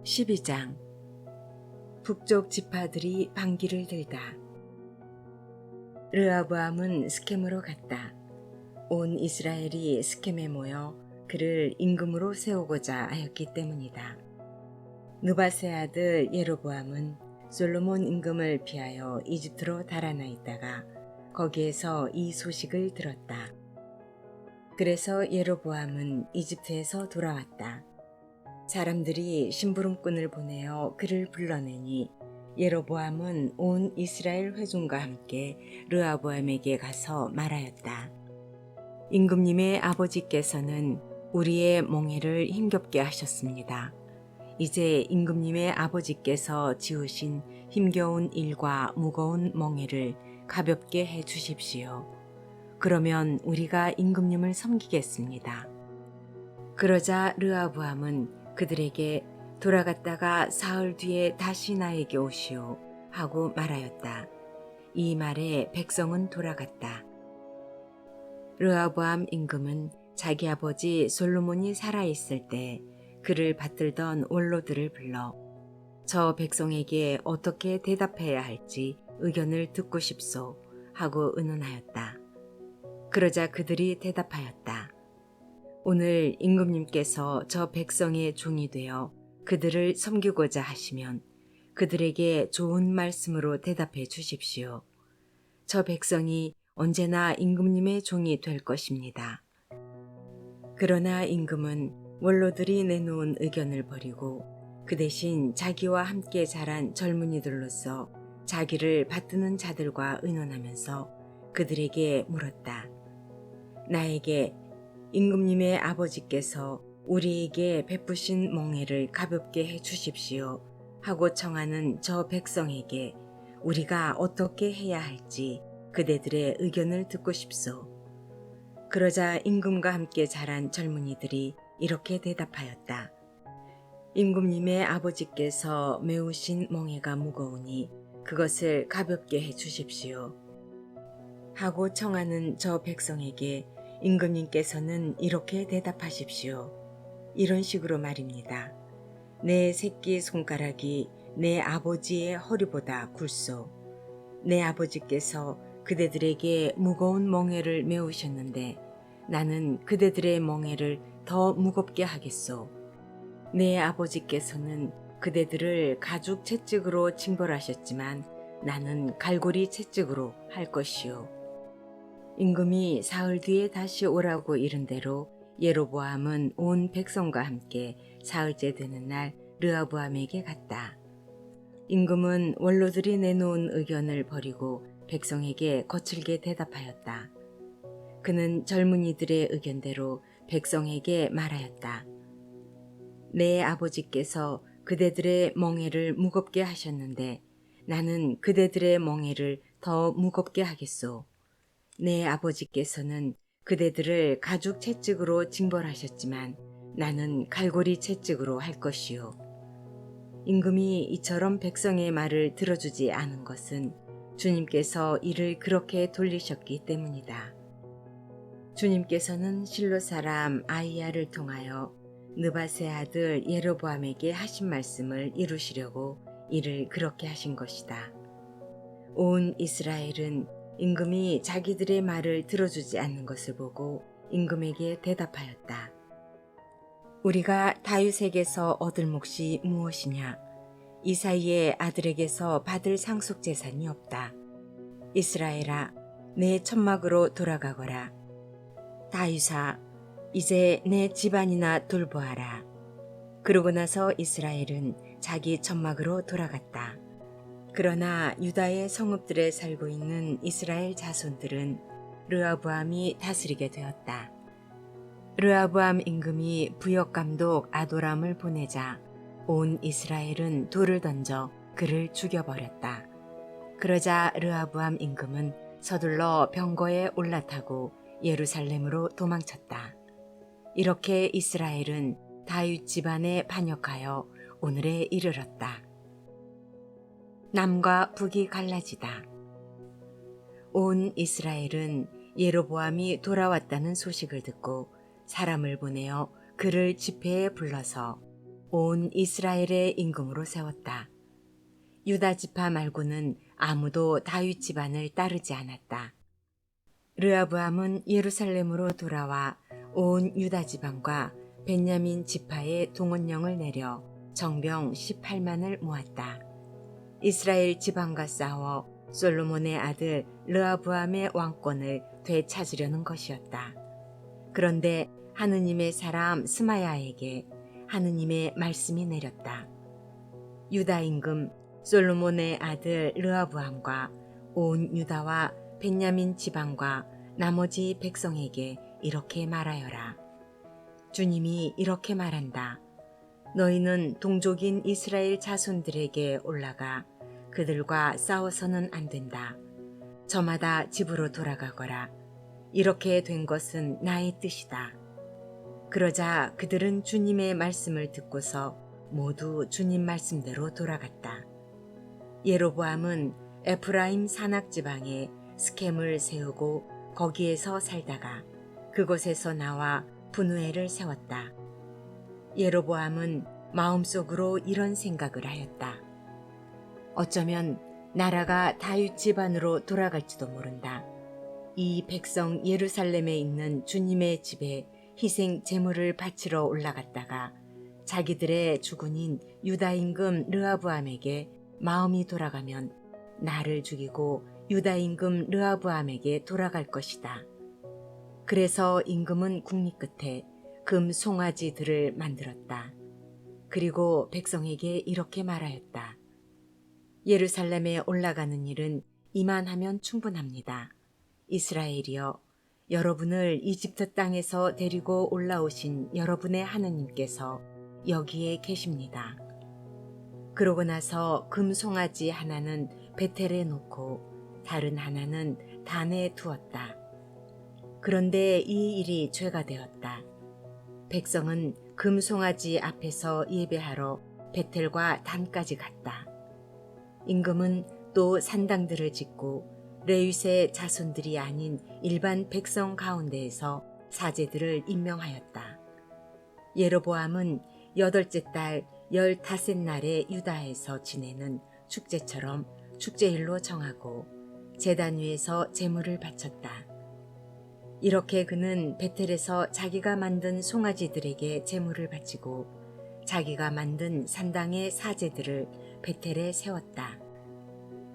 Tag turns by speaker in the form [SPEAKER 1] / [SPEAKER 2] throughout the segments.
[SPEAKER 1] 12장 북쪽 지파들이 방귀를 들다. 르호보암은 스켐으로 갔다. 온 이스라엘이 스켐에 모여 그를 임금으로 세우고자 하였기 때문이다. 느밧의 아들 예로보암은 솔로몬 임금을 피하여 이집트로 달아나 있다가 거기에서 이 소식을 들었다. 그래서 예로보암은 이집트에서 돌아왔다. 사람들이 심부름꾼을 보내어 그를 불러내니 예로보암은 온 이스라엘 회중과 함께 르호보암에게 가서 말하였다. 임금님의 아버지께서는 우리의 멍에를 힘겹게 하셨습니다. 이제 임금님의 아버지께서 지으신 힘겨운 일과 무거운 멍에를 가볍게 해 주십시오. 그러면 우리가 임금님을 섬기겠습니다. 그러자 르호보암은 그들에게 돌아갔다가 사흘 뒤에 다시 나에게 오시오 하고 말하였다. 이 말에 백성은 돌아갔다. 르호보암 임금은 자기 아버지 솔로몬이 살아있을 때 그를 받들던 원로들을 불러 저 백성에게 어떻게 대답해야 할지 의견을 듣고 싶소 하고 의논하였다. 그러자 그들이 대답하였다. 오늘 임금님께서 저 백성의 종이 되어 그들을 섬기고자 하시면 그들에게 좋은 말씀으로 대답해 주십시오. 저 백성이 언제나 임금님의 종이 될 것입니다. 그러나 임금은 원로들이 내놓은 의견을 버리고 그 대신 자기와 함께 자란 젊은이들로서 자기를 받드는 자들과 의논하면서 그들에게 물었다. 나에게 임금님의 아버지께서 우리에게 베푸신 멍에를 가볍게 해 주십시오 하고 청하는 저 백성에게 우리가 어떻게 해야 할지 그대들의 의견을 듣고 싶소. 그러자 임금과 함께 자란 젊은이들이 이렇게 대답하였다. 임금님의 아버지께서 메우신 멍에가 무거우니 그것을 가볍게 해 주십시오. 하고 청하는 저 백성에게 임금님께서는 이렇게 대답하십시오. 이런 식으로 말입니다. 내 새끼 손가락이 내 아버지의 허리보다 굵소. 내 아버지께서 그대들에게 무거운 멍에를 메우셨는데 나는 그대들의 멍에를 더 무겁게 하겠소. 내 아버지께서는 그대들을 가죽 채찍으로 징벌하셨지만 나는 갈고리 채찍으로 할 것이요. 임금이 사흘 뒤에 다시 오라고 이른 대로 예로보암은 온 백성과 함께 사흘째 되는 날 르호보암에게 갔다. 임금은 원로들이 내놓은 의견을 버리고 백성에게 거칠게 대답하였다. 그는 젊은이들의 의견대로 백성에게 말하였다. 내 아버지께서 그대들의 멍에를 무겁게 하셨는데 나는 그대들의 멍에를 더 무겁게 하겠소. 내 아버지께서는 그대들을 가죽 채찍으로 징벌하셨지만 나는 갈고리 채찍으로 할 것이요. 임금이 이처럼 백성의 말을 들어주지 않은 것은 주님께서 이를 그렇게 돌리셨기 때문이다. 주님께서는 실로 사람 아히야를 통하여 느밧의 아들 예로보암에게 하신 말씀을 이루시려고 이를 그렇게 하신 것이다. 온 이스라엘은 임금이 자기들의 말을 들어주지 않는 것을 보고 임금에게 대답하였다. 우리가 다윗에게서 얻을 몫이 무엇이냐? 이사이의 아들에게서 받을 상속 재산이 없다. 이스라엘아, 내 천막으로 돌아가거라. 다윗아, 이제 내 집안이나 돌보아라. 그러고 나서 이스라엘은 자기 천막으로 돌아갔다. 그러나 유다의 성읍들에 살고 있는 이스라엘 자손들은 르호보암이 다스리게 되었다. 르호보암 임금이 부역감독 아도람을 보내자 온 이스라엘은 돌을 던져 그를 죽여버렸다. 그러자 르호보암 임금은 서둘러 병거에 올라타고 예루살렘으로 도망쳤다. 이렇게 이스라엘은 다윗 집안에 반역하여 오늘에 이르렀다. 남과 북이 갈라지다. 온 이스라엘은 예로보암이 돌아왔다는 소식을 듣고 사람을 보내어 그를 집회에 불러서 온 이스라엘의 임금으로 세웠다. 유다 지파 말고는 아무도 다윗 집안을 따르지 않았다. 르하브암은 예루살렘으로 돌아와 온 유다 지방과 벤야민 지파의 동원령을 내려 정병 18만을 모았다. 이스라엘 지방과 싸워 솔로몬의 아들 르하브암의 왕권을 되찾으려는 것이었다. 그런데 하느님의 사람 스마야에게 하느님의 말씀이 내렸다. 유다 임금 솔로몬의 아들 르하브암과 온 유다와 벤야민 지방과 나머지 백성에게 이렇게 말하여라. 주님이 이렇게 말한다. 너희는 동족인 이스라엘 자손들에게 올라가 그들과 싸워서는 안 된다. 저마다 집으로 돌아가거라. 이렇게 된 것은 나의 뜻이다. 그러자 그들은 주님의 말씀을 듣고서 모두 주님 말씀대로 돌아갔다. 예로보암은 에프라임 산악 지방에 스켐을 세우고 거기에서 살다가 그곳에서 나와 분우엘을 세웠다. 예로보암은 마음속으로 이런 생각을 하였다. 어쩌면 나라가 다윗 집안으로 돌아갈지도 모른다. 이 백성 예루살렘에 있는 주님의 집에 희생 제물을 바치러 올라갔다가 자기들의 주군인 유다 임금 르하브암에게 마음이 돌아가면 나를 죽이고 유다 임금 르하브암에게 돌아갈 것이다. 그래서 임금은 국리 끝에 금 송아지들을 만들었다. 그리고 백성에게 이렇게 말하였다. 예루살렘에 올라가는 일은 이만하면 충분합니다. 이스라엘이여, 여러분을 이집트 땅에서 데리고 올라오신 여러분의 하느님께서 여기에 계십니다. 그러고 나서 금 송아지 하나는 베텔에 놓고 다른 하나는 단에 두었다. 그런데 이 일이 죄가 되었다. 백성은 금 송아지 앞에서 예배하러 베텔과 단까지 갔다. 임금은 또 산당들을 짓고 레윗의 자손들이 아닌 일반 백성 가운데에서 사제들을 임명하였다. 예로보암은 8째 달 15날에 유다에서 지내는 축제처럼 축제일로 정하고 제단 위에서 제물을 바쳤다. 이렇게 그는 베텔에서 자기가 만든 송아지들에게 제물을 바치고 자기가 만든 산당의 사제들을 베텔에 세웠다.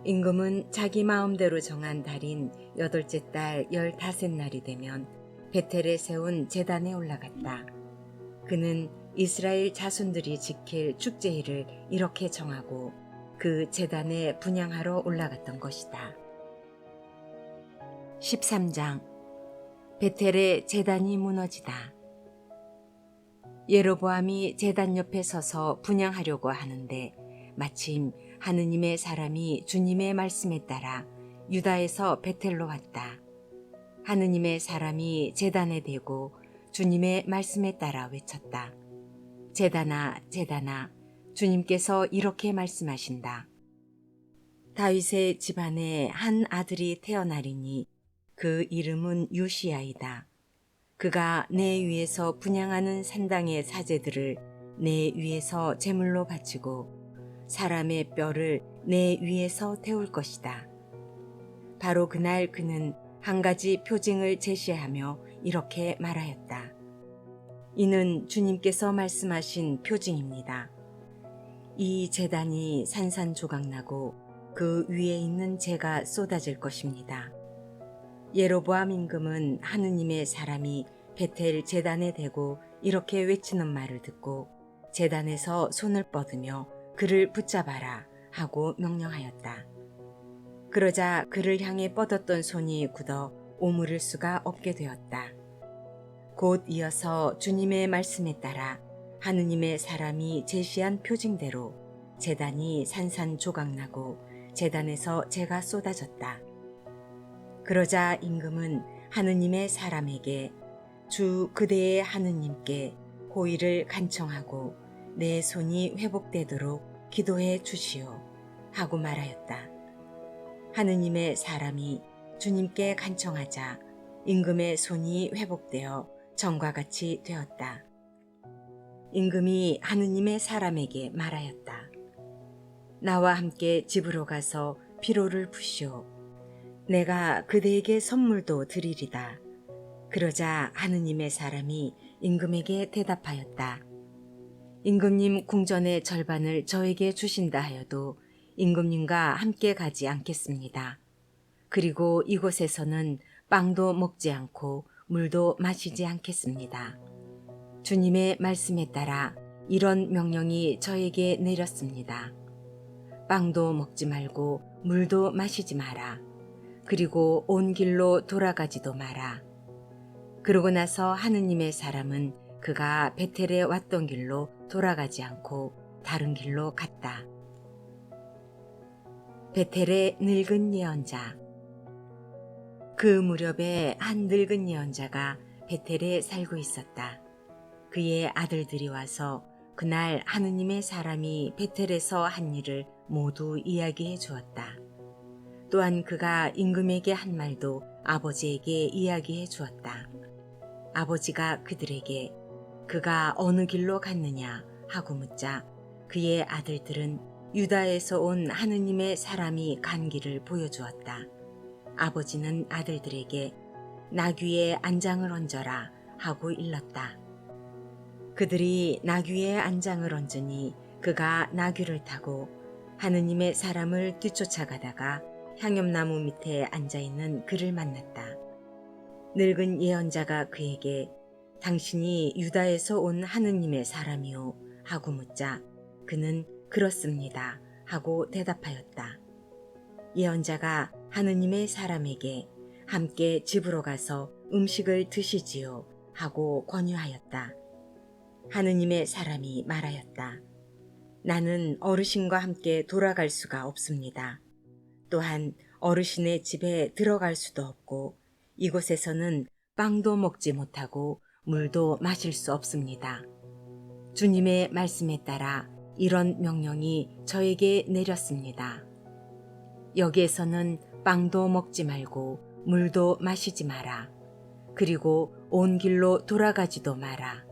[SPEAKER 1] 임금은 자기 마음대로 정한 달인 8째 달 15날이 되면 베텔에 세운 제단에 올라갔다. 그는 이스라엘 자손들이 지킬 축제일을 이렇게 정하고 그 제단에 분향하러 올라갔던 것이다. 13장 베텔의 제단이 무너지다. 예로보암이 제단 옆에 서서 분향하려고 하는데 마침 하느님의 사람이 주님의 말씀에 따라 유다에서 베텔로 왔다. 하느님의 사람이 제단에 대고 주님의 말씀에 따라 외쳤다. 제단아, 제단아, 주님께서 이렇게 말씀하신다. 다윗의 집안에 한 아들이 태어나리니 그 이름은 요시야이다. 그가 내 위에서 분향하는 산당의 사제들을 내 위에서 제물로 바치고 사람의 뼈를 내 위에서 태울 것이다. 바로 그날 그는 한 가지 표징을 제시하며 이렇게 말하였다. 이는 주님께서 말씀하신 표징입니다. 이 제단이 산산조각나고 그 위에 있는 재가 쏟아질 것입니다. 예로보암 임금은 하느님의 사람이 베텔 제단에 대고 이렇게 외치는 말을 듣고 제단에서 손을 뻗으며 그를 붙잡아라 하고 명령하였다. 그러자 그를 향해 뻗었던 손이 굳어 오므릴 수가 없게 되었다. 곧 이어서 주님의 말씀에 따라 하느님의 사람이 제시한 표징대로 제단이 산산조각나고 제단에서 재가 쏟아졌다. 그러자 임금은 하느님의 사람에게 주 그대의 하느님께 호의를 간청하고 내 손이 회복되도록 기도해 주시오 하고 말하였다. 하느님의 사람이 주님께 간청하자 임금의 손이 회복되어 전과 같이 되었다. 임금이 하느님의 사람에게 말하였다. 나와 함께 집으로 가서 피로를 푸시오. 내가 그대에게 선물도 드리리다. 그러자 하느님의 사람이 임금에게 대답하였다. 임금님 궁전의 절반을 저에게 주신다 하여도 임금님과 함께 가지 않겠습니다. 그리고 이곳에서는 빵도 먹지 않고 물도 마시지 않겠습니다. 주님의 말씀에 따라 이런 명령이 저에게 내렸습니다. 빵도 먹지 말고 물도 마시지 마라. 그리고 온 길로 돌아가지도 마라. 그러고 나서 하느님의 사람은 그가 베텔에 왔던 길로 돌아가지 않고 다른 길로 갔다. 베텔의 늙은 예언자. 그 무렵에 한 늙은 예언자가 베텔에 살고 있었다. 그의 아들들이 와서 그날 하느님의 사람이 베텔에서 한 일을 모두 이야기해 주었다. 또한 그가 임금에게 한 말도 아버지에게 이야기해 주었다. 아버지가 그들에게 그가 어느 길로 갔느냐 하고 묻자 그의 아들들은 유다에서 온 하느님의 사람이 간 길을 보여주었다. 아버지는 아들들에게 나귀에 안장을 얹어라 하고 일렀다. 그들이 나귀에 안장을 얹으니 그가 나귀를 타고 하느님의 사람을 뒤쫓아가다가 향염나무 밑에 앉아있는 그를 만났다. 늙은 예언자가 그에게 당신이 유다에서 온 하느님의 사람이요 하고 묻자 그는 그렇습니다 하고 대답하였다. 예언자가 하느님의 사람에게 함께 집으로 가서 음식을 드시지요 하고 권유하였다. 하느님의 사람이 말하였다. 나는 어르신과 함께 돌아갈 수가 없습니다. 또한 어르신의 집에 들어갈 수도 없고 이곳에서는 빵도 먹지 못하고 물도 마실 수 없습니다. 주님의 말씀에 따라 이런 명령이 저에게 내렸습니다. 여기에서는 빵도 먹지 말고 물도 마시지 마라. 그리고 온 길로 돌아가지도 마라.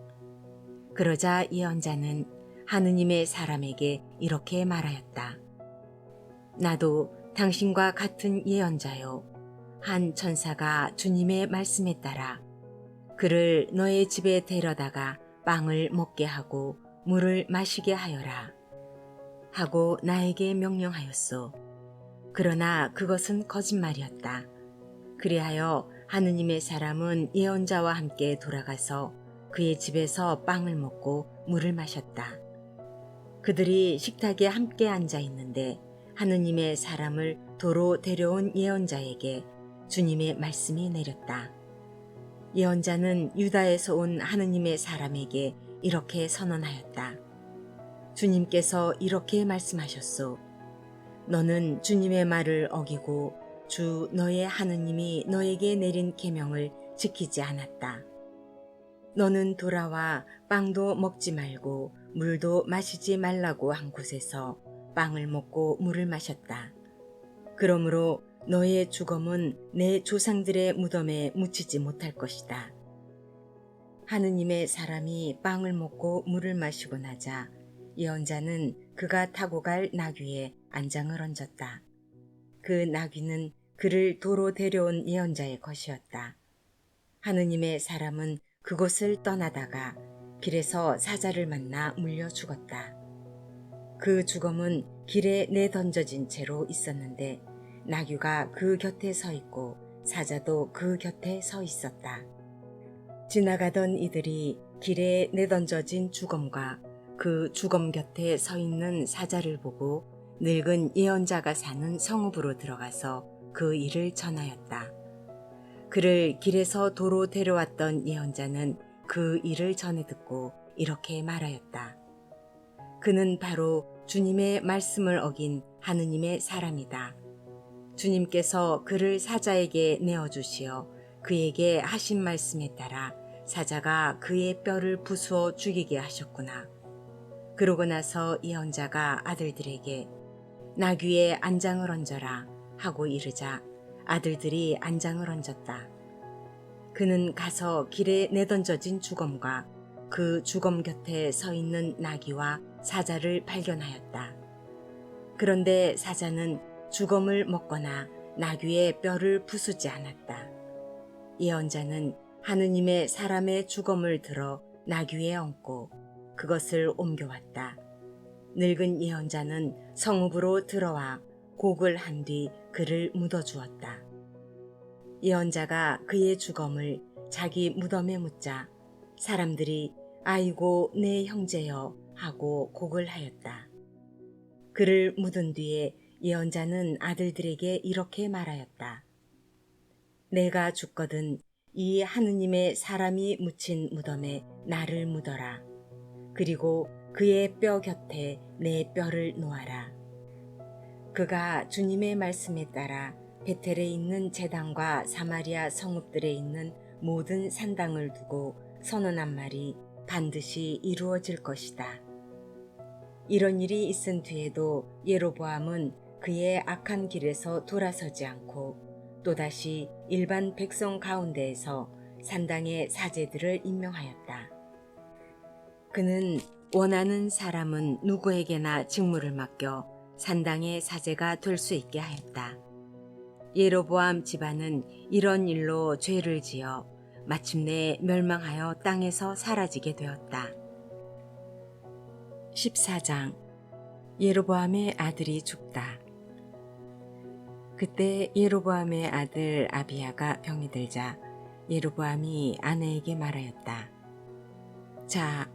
[SPEAKER 1] 그러자 예언자는 하느님의 사람에게 이렇게 말하였다. 나도 당신과 같은 예언자요. 한 천사가 주님의 말씀에 따라 그를 너의 집에 데려다가 빵을 먹게 하고 물을 마시게 하여라 하고 나에게 명령하였소. 그러나 그것은 거짓말이었다. 그리하여 하느님의 사람은 예언자와 함께 돌아가서 그의 집에서 빵을 먹고 물을 마셨다. 그들이 식탁에 함께 앉아 있는데 하느님의 사람을 도로 데려온 예언자에게 주님의 말씀이 내렸다. 예언자는 유다에서 온 하느님의 사람에게 이렇게 선언하였다. 주님께서 이렇게 말씀하셨소. 너는 주님의 말을 어기고 주 너의 하느님이 너에게 내린 계명을 지키지 않았다. 너는 돌아와 빵도 먹지 말고 물도 마시지 말라고 한 곳에서 빵을 먹고 물을 마셨다. 그러므로 너의 죽음은 내 조상들의 무덤에 묻히지 못할 것이다. 하느님의 사람이 빵을 먹고 물을 마시고 나자 예언자는 그가 타고 갈 나귀에 안장을 얹었다. 그 나귀는 그를 도로 데려온 예언자의 것이었다. 하느님의 사람은 그곳을 떠나다가 길에서 사자를 만나 물려 죽었다. 그 죽음은 길에 내던져진 채로 있었는데 나귀가 그 곁에 서 있고 사자도 그 곁에 서 있었다. 지나가던 이들이 길에 내던져진 죽음과 그 죽음 곁에 서 있는 사자를 보고 늙은 예언자가 사는 성읍으로 들어가서 그 일을 전하였다. 그를 길에서 도로 데려왔던 예언자는 그 일을 전해 듣고 이렇게 말하였다. 그는 바로 주님의 말씀을 어긴 하느님의 사람이다. 주님께서 그를 사자에게 내어주시어 그에게 하신 말씀에 따라 사자가 그의 뼈를 부수어 죽이게 하셨구나. 그러고 나서 예언자가 아들들에게 나귀에 안장을 얹어라 하고 이르자 아들들이 안장을 얹었다. 그는 가서 길에 내던져진 죽음과 그 주검 곁에 서 있는 나귀와 사자를 발견하였다. 그런데 사자는 주검을 먹거나 나귀의 뼈를 부수지 않았다. 예언자는 하느님의 사람의 주검을 들어 나귀에 얹고 그것을 옮겨왔다. 늙은 예언자는 성읍으로 들어와 곡을 한 뒤 그를 묻어주었다. 예언자가 그의 주검을 자기 무덤에 묻자 사람들이 아이고 내 형제여 하고 곡을 하였다. 그를 묻은 뒤에 예언자는 아들들에게 이렇게 말하였다. 내가 죽거든 이 하느님의 사람이 묻힌 무덤에 나를 묻어라. 그리고 그의 뼈 곁에 내 뼈를 놓아라. 그가 주님의 말씀에 따라 베텔에 있는 제단과 사마리아 성읍들에 있는 모든 산당을 두고 선언한 말이 반드시 이루어질 것이다. 이런 일이 있은 뒤에도 예로보암은 그의 악한 길에서 돌아서지 않고 또다시 일반 백성 가운데에서 산당의 사제들을 임명하였다. 그는 원하는 사람은 누구에게나 직무를 맡겨 산당의 사제가 될 수 있게 하였다. 예로보암 집안은 이런 일로 죄를 지어 마침내 멸망하여 땅에서 사라지게 되었다. 14장 예로보암의 아들이 죽다. 그때 예로보암의 아들 아비야가 병이 들자 예로보암이 아내에게 말하였다. 자,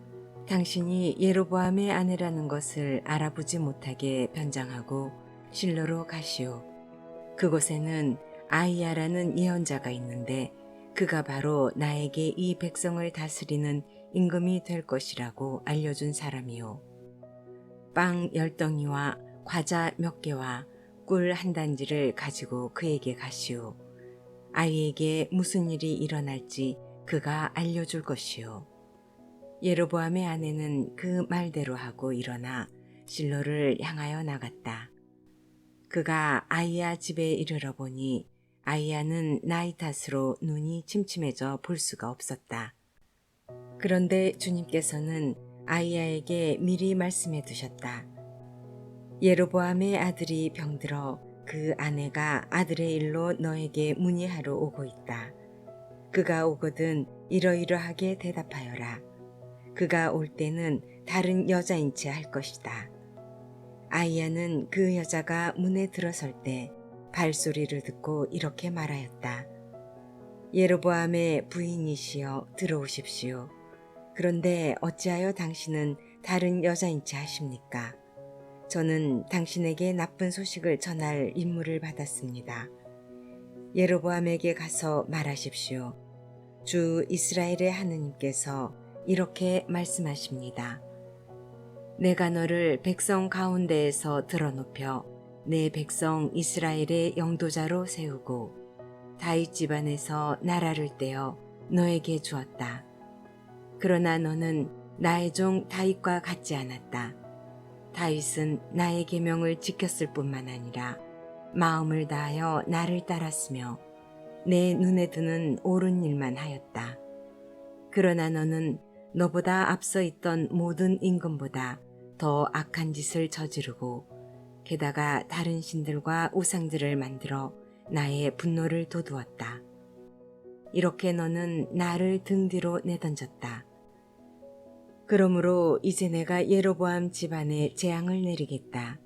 [SPEAKER 1] 당신이 예로보암의 아내라는 것을 알아보지 못하게 변장하고 실로로 가시오. 그곳에는 아이야라는 예언자가 있는데 그가 바로 나에게 이 백성을 다스리는 임금이 될 것이라고 알려준 사람이요. 빵 10덩이와 과자 몇 개와 꿀 한 단지를 가지고 그에게 가시오. 아이에게 무슨 일이 일어날지 그가 알려줄 것이요. 예로보암의 아내는 그 말대로 하고 일어나 실로를 향하여 나갔다. 그가 아이야 집에 이르러 보니 아이야는 나이 탓으로 눈이 침침해져 볼 수가 없었다. 그런데 주님께서는 아이야에게 미리 말씀해 두셨다. 예로보암의 아들이 병들어 그 아내가 아들의 일로 너에게 문의하러 오고 있다. 그가 오거든 이러이러하게 대답하여라. 그가 올 때는 다른 여자인 채 할 것이다. 아이야는 그 여자가 문에 들어설 때 발소리를 듣고 이렇게 말하였다. 예로보암의 부인이시여 들어오십시오. 그런데 어찌하여 당신은 다른 여자인 채 하십니까? 저는 당신에게 나쁜 소식을 전할 임무를 받았습니다. 예로보암에게 가서 말하십시오. 주 이스라엘의 하느님께서 이렇게 말씀하십니다. 내가 너를 백성 가운데에서 드러높여 내 백성 이스라엘의 영도자로 세우고 다윗 집안에서 나라를 떼어 너에게 주었다. 그러나 너는 나의 종 다윗과 같지 않았다. 다윗은 나의 계명을 지켰을 뿐만 아니라 마음을 다하여 나를 따랐으며 내 눈에 드는 옳은 일만 하였다. 그러나 너는 너보다 앞서 있던 모든 임금보다 더 악한 짓을 저지르고 게다가 다른 신들과 우상들을 만들어 나의 분노를 돋우었다. 이렇게 너는 나를 등 뒤로 내던졌다. 그러므로 이제 내가 예로보암 집안에 재앙을 내리겠다.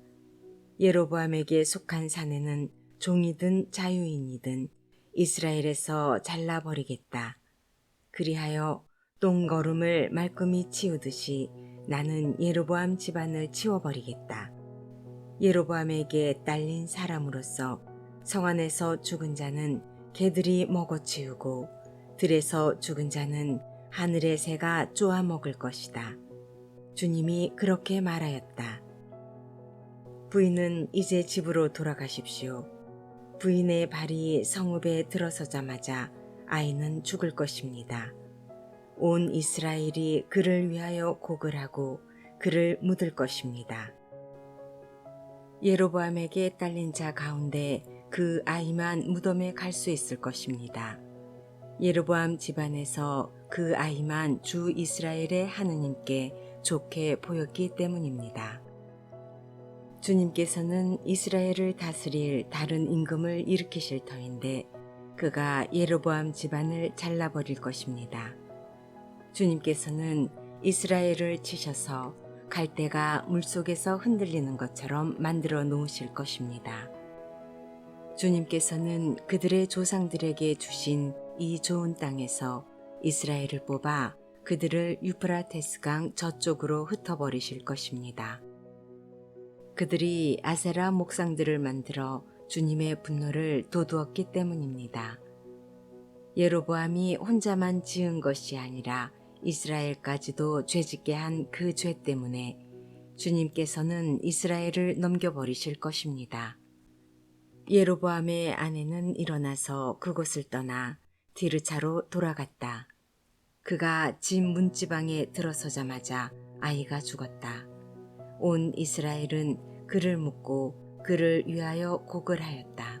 [SPEAKER 1] 예로보암에게 속한 사내는 종이든 자유인이든 이스라엘에서 잘라버리겠다. 그리하여 똥거름을 말끔히 치우듯이 나는 예로보암 집안을 치워버리겠다. 예로보암에게 딸린 사람으로서 성 안에서 죽은 자는 개들이 먹어치우고 들에서 죽은 자는 하늘의 새가 쪼아 먹을 것이다. 주님이 그렇게 말하였다. 부인은 이제 집으로 돌아가십시오. 부인의 발이 성읍에 들어서자마자 아이는 죽을 것입니다. 온 이스라엘이 그를 위하여 곡을 하고 그를 묻을 것입니다. 예로보암에게 딸린 자 가운데 그 아이만 무덤에 갈 수 있을 것입니다. 예로보암 집안에서 그 아이만 주 이스라엘의 하느님께 좋게 보였기 때문입니다. 주님께서는 이스라엘을 다스릴 다른 임금을 일으키실 터인데 그가 예로보암 집안을 잘라버릴 것입니다. 주님께서는 이스라엘을 치셔서 갈대가 물속에서 흔들리는 것처럼 만들어 놓으실 것입니다. 주님께서는 그들의 조상들에게 주신 이 좋은 땅에서 이스라엘을 뽑아 그들을 유프라테스강 저쪽으로 흩어버리실 것입니다. 그들이 아세라 목상들을 만들어 주님의 분노를 돋우었기 때문입니다. 예로보암이 혼자만 지은 것이 아니라 이스라엘까지도 죄짓게 한 그 죄 때문에 주님께서는 이스라엘을 넘겨버리실 것입니다. 예로보암의 아내는 일어나서 그곳을 떠나 디르차로 돌아갔다. 그가 집 문지방에 들어서자마자 아이가 죽었다. 온 이스라엘은 그를 묻고 그를 위하여 곡을 하였다.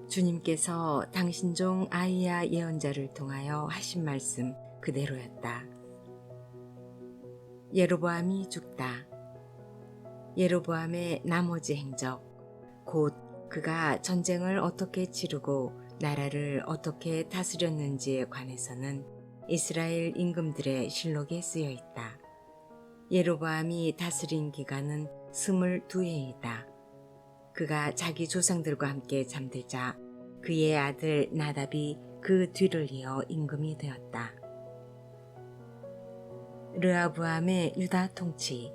[SPEAKER 1] 주님께서 당신 종 아이야 예언자를 통하여 하신 말씀 그대로였다. 예로보암이 죽다. 예로보암의 나머지 행적, 곧 그가 전쟁을 어떻게 치르고 나라를 어떻게 다스렸는지에 관해서는 이스라엘 임금들의 실록에 쓰여 있다. 예로보암이 다스린 기간은 22해이다. 그가 자기 조상들과 함께 잠들자 그의 아들 나답이 그 뒤를 이어 임금이 되었다. 르하브암의 유다 통치.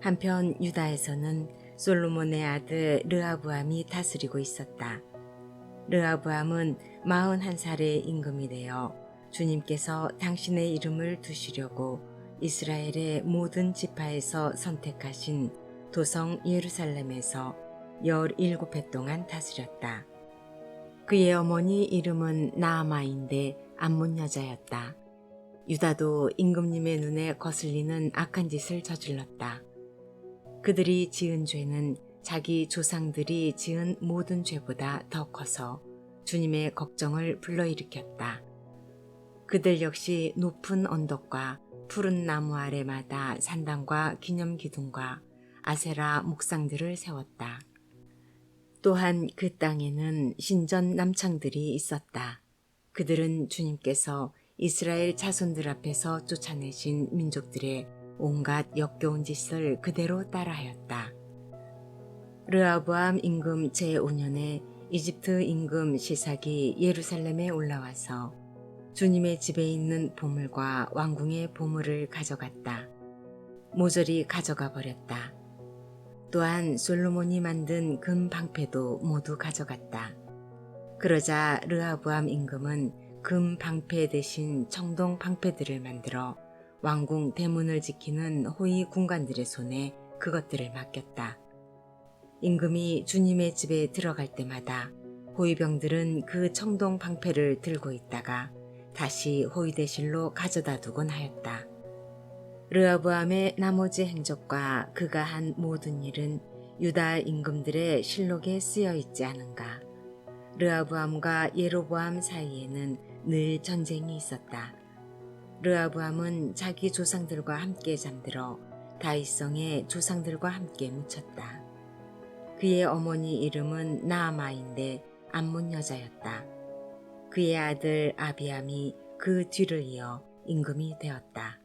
[SPEAKER 1] 한편 유다에서는 솔로몬의 아들 르하브암이 다스리고 있었다. 르하브암은 41살의 임금이 되어 주님께서 당신의 이름을 두시려고 이스라엘의 모든 지파에서 선택하신 도성 예루살렘에서 17해 동안 다스렸다. 그의 어머니 이름은 나아마인데 암몬 여자였다. 유다도 임금님의 눈에 거슬리는 악한 짓을 저질렀다. 그들이 지은 죄는 자기 조상들이 지은 모든 죄보다 더 커서 주님의 걱정을 불러일으켰다. 그들 역시 높은 언덕과 푸른 나무 아래마다 산당과 기념기둥과 아세라 목상들을 세웠다. 또한 그 땅에는 신전 남창들이 있었다. 그들은 주님께서 이스라엘 자손들 앞에서 쫓아내신 민족들의 온갖 역겨운 짓을 그대로 따라하였다. 르하브암 임금 제5년에 이집트 임금 시삭이 예루살렘에 올라와서 주님의 집에 있는 보물과 왕궁의 보물을 가져갔다. 모조리 가져가 버렸다. 또한 솔로몬이 만든 금 방패도 모두 가져갔다. 그러자 르하브암 임금은 금 방패 대신 청동 방패들을 만들어 왕궁 대문을 지키는 호위 군관들의 손에 그것들을 맡겼다. 임금이 주님의 집에 들어갈 때마다 호위병들은 그 청동 방패를 들고 있다가 다시 호위대실로 가져다 두곤 하였다. 르하브암의 나머지 행적과 그가 한 모든 일은 유다 임금들의 실록에 쓰여 있지 않은가. 르하브암과 예로보암 사이에는 늘 전쟁이 있었다. 르하브암은 자기 조상들과 함께 잠들어 다윗성의 조상들과 함께 묻혔다. 그의 어머니 이름은 나아마인데 암몬 여자였다. 그의 아들 아비암이 그 뒤를 이어 임금이 되었다.